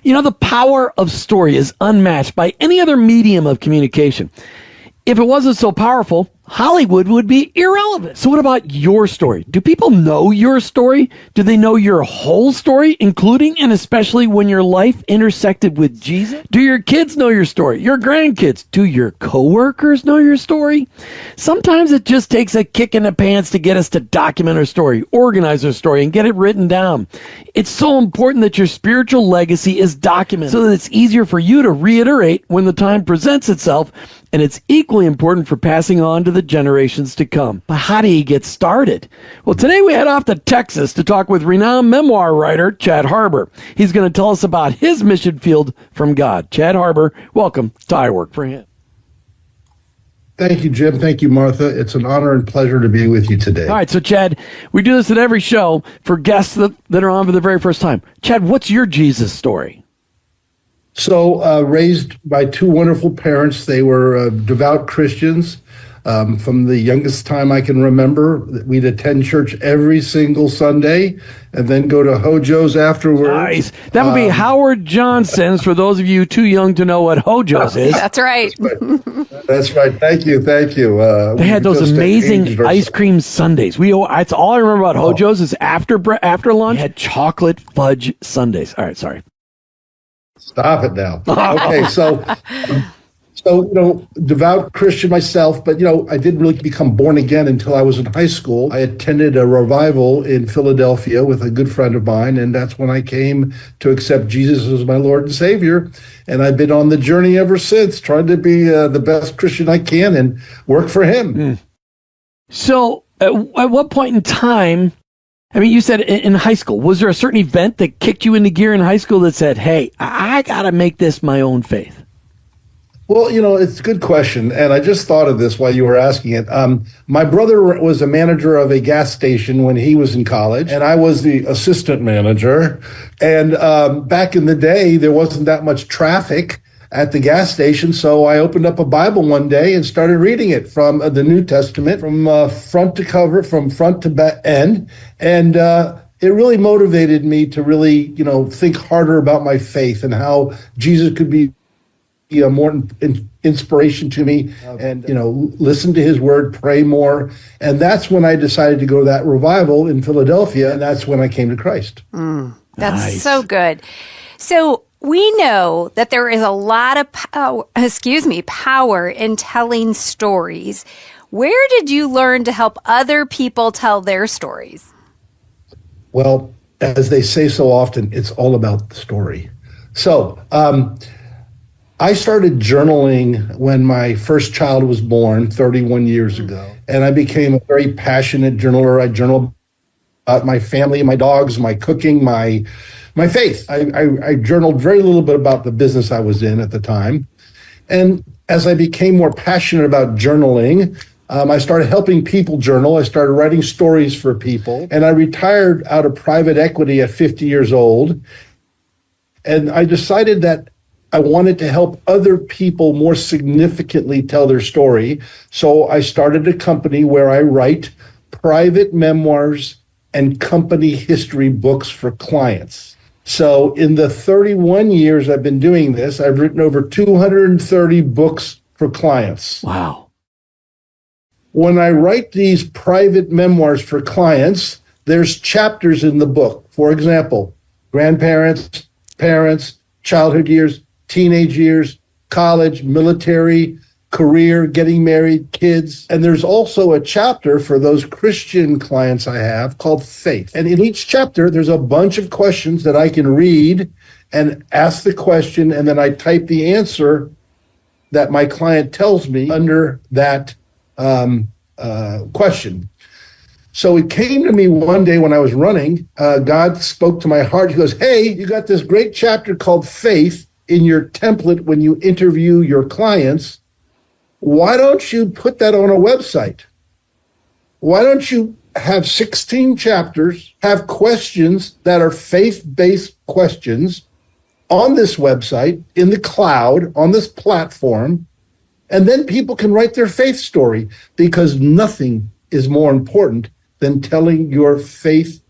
You know, the power of story is unmatched by any other medium of communication. If it wasn't so powerful, Hollywood would be irrelevant. So what about your story? Do people know your story? Do they know your whole story, including and especially when your life intersected with Jesus? Do your kids know your story? Your grandkids? Do your coworkers know your story? Sometimes it just takes a kick in the pants to get us to document our story, organize our story, and get it written down. It's so important that your spiritual legacy is documented so that it's easier for you to reiterate when the time presents itself, and it's equally important for passing on to the generations to come. But how do you get started? Well, today we head off to Texas to talk with renowned memoir writer Chad Harbour. He's going to tell us about his mission field from God. Chad Harbour, welcome to I Work for Him. Thank you, Jim. Thank you, Martha. It's an honor and pleasure to be with you today. All right, so Chad, we do this at every show for guests that are on for the very first time. Chad, what's your Jesus story? So, raised by two wonderful parents. They were devout Christians. From the youngest time I can remember, we'd attend church every single Sunday and then go to Hojo's afterwards. Nice. That would be Howard Johnson's, for those of you too young to know what Hojo's is. That's right. That's right. Thank you. They had those amazing ice cream sundaes. That's all I remember about Hojo's is after lunch, had chocolate fudge sundaes. All right, sorry. Stop it now. Okay, so, devout Christian myself, but, I didn't really become born again until I was in high school. I attended a revival in Philadelphia with a good friend of mine, and that's when I came to accept Jesus as my Lord and Savior. And I've been on the journey ever since, trying to be the best Christian I can and work for Him. So, at what point in time, you said in high school, was there a certain event that kicked you into gear in high school that said, hey, I got to make this my own faith? Well, it's a good question, and I just thought of this while you were asking it. My brother was a manager of a gas station when he was in college, and I was the assistant manager. And back in the day, there wasn't that much traffic at the gas station, so I opened up a Bible one day and started reading it from the New Testament, from front to cover, from front to end, and it really motivated me to really, think harder about my faith and how Jesus could be more inspiration to me, and listen to His word, pray more. And that's when I decided to go to that revival in Philadelphia, and that's when I came to Christ. That's Nice. So good. So we know that there is a lot of power in telling stories. Where did you learn to help other people tell their stories? Well, as they say so often, it's all about the story. So, I started journaling when my first child was born 31 years ago, and I became a very passionate journaler. I journal about my family, my dogs, my cooking, my faith. I journaled very little bit about the business I was in at the time. And as I became more passionate about journaling, I started helping people journal. I started writing stories for people, and I retired out of private equity at 50 years old. And I decided that I wanted to help other people more significantly tell their story. So I started a company where I write private memoirs and company history books for clients. So in the 31 years I've been doing this, I've written over 230 books for clients. Wow. When I write these private memoirs for clients, there's chapters in the book. For example, grandparents, parents, childhood years, teenage years, college, military, career, getting married, kids. And there's also a chapter for those Christian clients I have called Faith. And in each chapter, there's a bunch of questions that I can read and ask the question, and then I type the answer that my client tells me under that question. So it came to me one day when I was running, God spoke to my heart. He goes, hey, you got this great chapter called Faith in your template when you interview your clients. Why don't you put that on a website? Why don't you have 16 chapters, have questions that are faith-based questions on this website, in the cloud, on this platform, and then people can write their faith story, because nothing is more important than telling your faith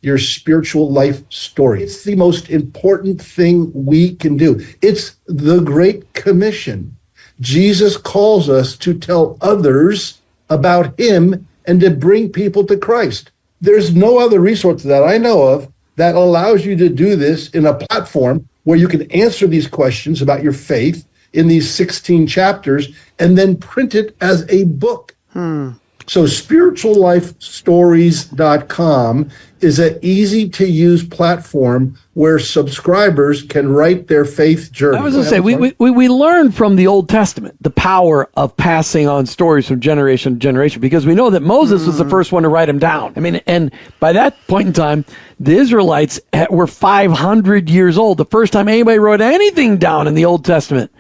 your spiritual life story. It's the most important thing we can do. It's the Great Commission. Jesus calls us to tell others about him and to bring people to Christ. There's no other resource that I know of that allows you to do this in a platform where you can answer these questions about your faith in these 16 chapters and then print it as a book. So spirituallifestories.com is an easy to use platform where subscribers can write their faith journey. I was going to say, we learned from the Old Testament the power of passing on stories from generation to generation, because we know that Moses was the first one to write them down. I mean, and by that point in time, the Israelites were 500 years old. The first time anybody wrote anything down in the Old Testament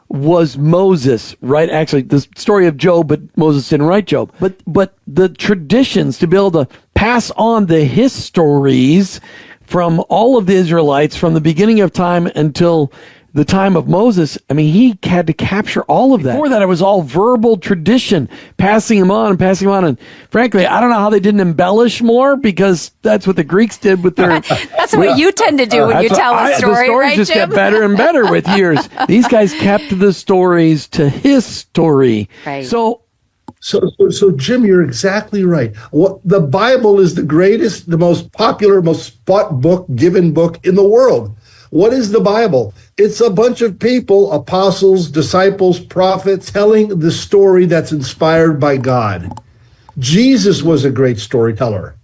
was Moses, right? Actually, the story of Job, but Moses didn't write Job. But the traditions to be able to pass on the histories from all of the Israelites from the beginning of time until the time of Moses, I mean, he had to capture all of that. Before that, it was all verbal tradition, passing them on and passing them on. And frankly, I don't know how they didn't embellish more, because that's what the Greeks did with their... That's what you tend to do when you tell a story, the stories right, just Jim? get better and better with years. These guys kept the stories to his story. Right. So Jim, you're exactly right. The Bible is the greatest, the most popular, most bought book, given book in the world. What is the Bible? It's a bunch of people, apostles, disciples, prophets, telling the story that's inspired by God. Jesus was a great storyteller.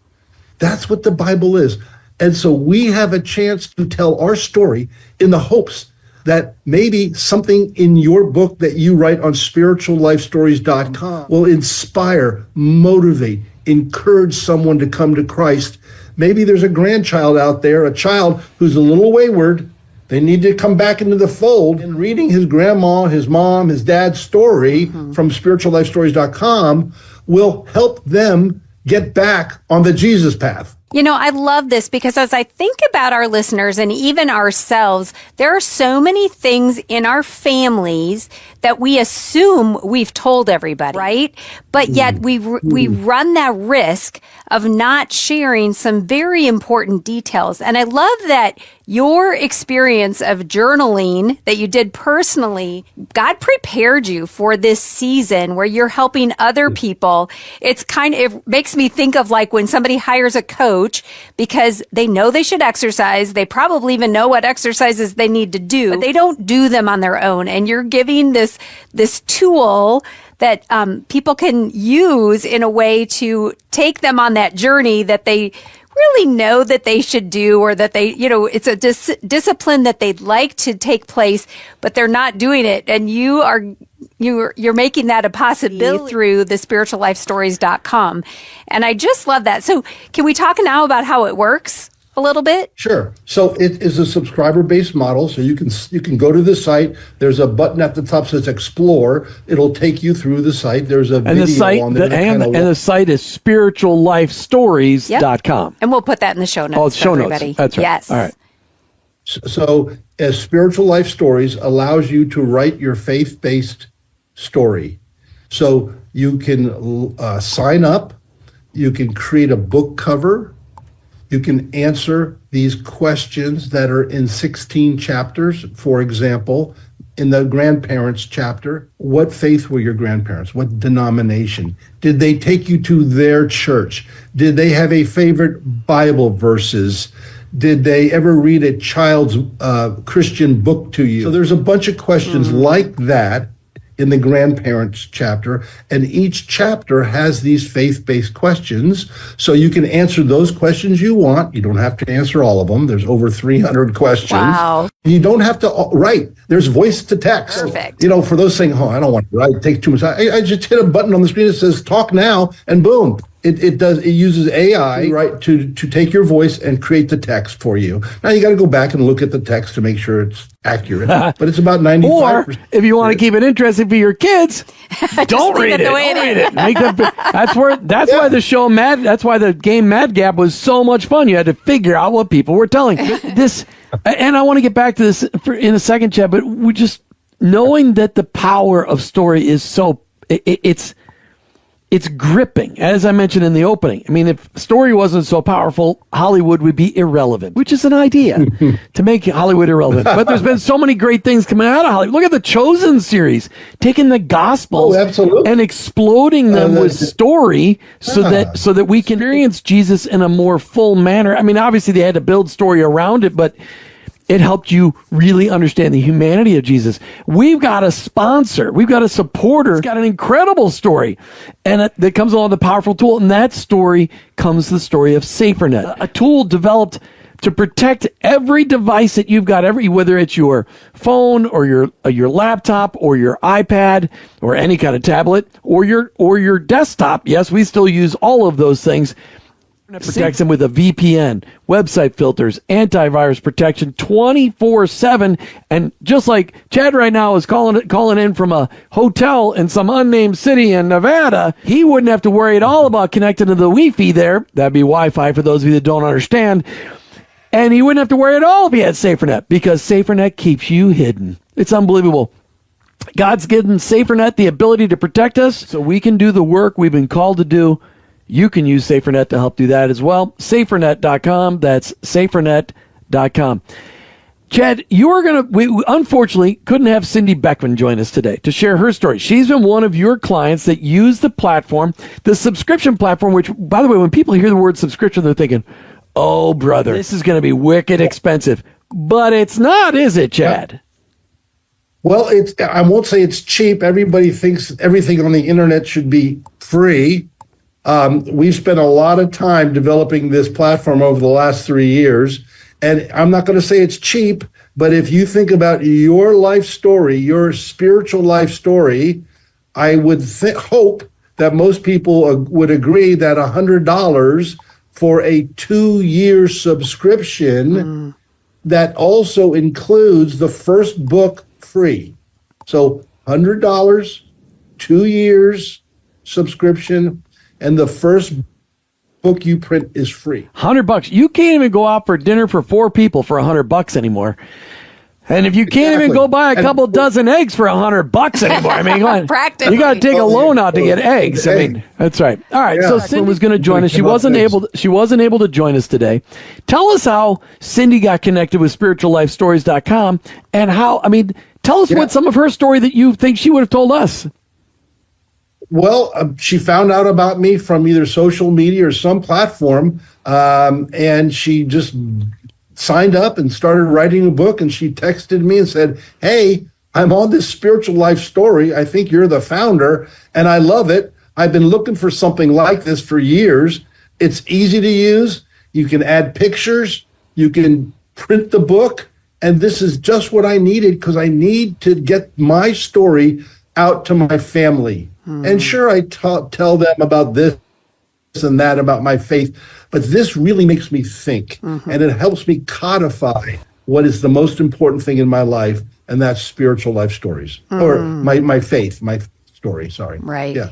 That's what the Bible is. And so we have a chance to tell our story in the hopes that maybe something in your book that you write on spirituallifestories.com will inspire, motivate, encourage someone to come to Christ. Maybe there's a grandchild out there, a child who's a little wayward. They need to come back into the fold. And reading his grandma, his mom, his dad's story from spirituallifestories.com will help them get back on the Jesus path. You know, I love this, because as I think about our listeners and even ourselves, there are so many things in our families that we assume we've told everybody, right? But yet we run that risk of not sharing some very important details. And I love that your experience of journaling that you did personally, God prepared you for this season where you're helping other people. It makes me think of like when somebody hires a coach because they know they should exercise. They probably even know what exercises they need to do, but they don't do them on their own. And you're giving this tool that people can use in a way to take them on that journey that they really know that they should do, or that they, it's a discipline that they'd like to take place, but they're not doing it. And you're making that a possibility through the spirituallifestories.com. And I just love that. So can we talk now about how it works a little bit? Sure. So it is a subscriber-based model. So you can go to the site. There's a button at the top that says Explore. It'll take you through the site. There's a video on there. And the site is spirituallifestories.com. Yep. And we'll put that in the show notes. Oh, show everybody. Notes. That's right. Yes. All right. So as Spiritual Life Stories allows you to write your faith-based story. So you can sign up. You can create a book cover. You can answer these questions that are in 16 chapters. For example, in the grandparents chapter, what faith were your grandparents? What denomination? Did they take you to their church? Did they have a favorite Bible verses? Did they ever read a child's Christian book to you? So there's a bunch of questions like that in the grandparents chapter, and each chapter has these faith-based questions, so you can answer those questions you want. You don't have to answer all of them. There's over 300 questions. Wow. You don't have to write. There's voice to text. Perfect. So, for those saying, I don't want to write, it takes too much time. I just hit a button on the screen that says talk now, and boom. It uses AI, right, to take your voice and create the text for you. Now you got to go back and look at the text to make sure it's accurate, but it's about 95%. Or if you want to keep it interesting for your kids, don't read it. Don't read it. That's why the show that's why the game Mad Gab was so much fun. You had to figure out what people were telling. This, and I want to get back to this in a second, Chad, but we just knowing that the power of story is it's gripping, as I mentioned in the opening. I mean, if story wasn't so powerful, Hollywood would be irrelevant, which is an idea to make Hollywood irrelevant. But there's been so many great things coming out of Hollywood. Look at the Chosen series, taking the Gospels and exploding them with story so that we can experience Jesus in a more full manner. I mean, obviously they had to build story around it, but it helped you really understand the humanity of Jesus. We've got a sponsor. We've got a supporter. It's got an incredible story. And that comes along with a powerful tool. And that story comes the story of SaferNet, a tool developed to protect every device that you've got, whether it's your phone or your laptop or your iPad or any kind of tablet or your desktop. Yes, we still use all of those things. It protects them with a VPN, website filters, antivirus protection 24/7. And just like Chad right now is calling in from a hotel in some unnamed city in Nevada, he wouldn't have to worry at all about connecting to the Wi-Fi there. That'd be Wi-Fi for those of you that don't understand. And he wouldn't have to worry at all if he had SaferNet, because SaferNet keeps you hidden. It's unbelievable. God's given SaferNet the ability to protect us so we can do the work we've been called to do. You can use SaferNet to help do that as well. SaferNet.com. That's SaferNet.com. Chad, we unfortunately couldn't have Cindy Beckman join us today to share her story. She's been one of your clients that use the platform, the subscription platform, which, by the way, when people hear the word subscription, they're thinking, oh, brother, this is going to be wicked expensive. But it's not, is it, Chad? Well, I won't say it's cheap. Everybody thinks everything on the internet should be free. We've spent a lot of time developing this platform over the last 3 years, and I'm not going to say it's cheap, but if you think about your life story, your spiritual life story, I would hope that most people would agree that $100 for a 2-year subscription that also includes the first book free. So $100, 2 years subscription, and the first book you print is free. $100. You can't even go out for dinner for 4 people for $100 anymore. And if you can't even go buy a couple dozen eggs for $100 anymore, I mean, you got to take a loan out to get eggs. I mean, that's right. All right. So Cindy was going to join us. She wasn't able to join us today. Tell us how Cindy got connected with spirituallifestories.com and tell us what some of her story that you think she would have told us. Well, she found out about me from either social media or some platform, and she just signed up and started writing a book, and she texted me and said, hey, I'm on this spiritual life story. I think you're the founder, and I love it. I've been looking for something like this for years. It's easy to use. You can add pictures. You can print the book, and this is just what I needed because I need to get my story out to my family. And sure, I tell them about this and that about my faith, but this really makes me think, and it helps me codify what is the most important thing in my life, and that's spiritual life stories, or my faith, my story, sorry. Right. Yeah.